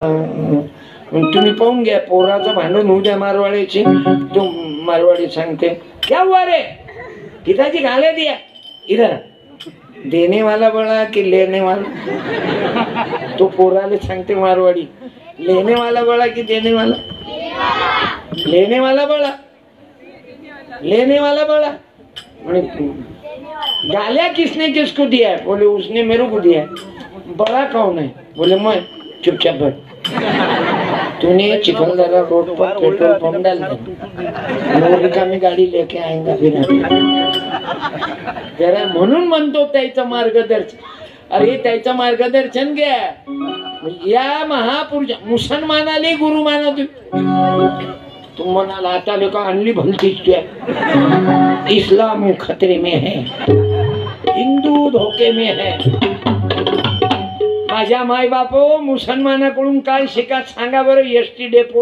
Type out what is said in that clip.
तुम्ही पाहून घ्या पोराचं भांडण होऊ द्या मारवाडीची तो मारवाडी सांगते क्या हुआ रे पिताजी गाले दिया इधर देने वाला बड़ा कि लेने वाला तो पोराले सांगते मारवाडी लेने वाला बड़ा कि देने वाला लेने वाला बड़ा लेने वाला बड़ा गालियां किसने किसको दिया है बोले उसने मेरे को दिया है बड़ा कौन है बोले मैं चुपचाप बैठ तूने चिखलदरा रोड पर पेट्रोल पंप डाल दिया मी गाडी लेके आएंगा फिर जरा म्हणून म्हणतो त्याचं मार्गदर्शन अरे त्याचं मार्गदर्शन घ्या या महापुरुष मुसलमानाले गुरु माना तुम म्हणाला आता लोक आणली भलतीच क्या इस्लाम खतरे में है हिंदू धोके में है माझ्या माय बापो मुसलमानाकडून काय शिका सांगा बरं एसटी डेपो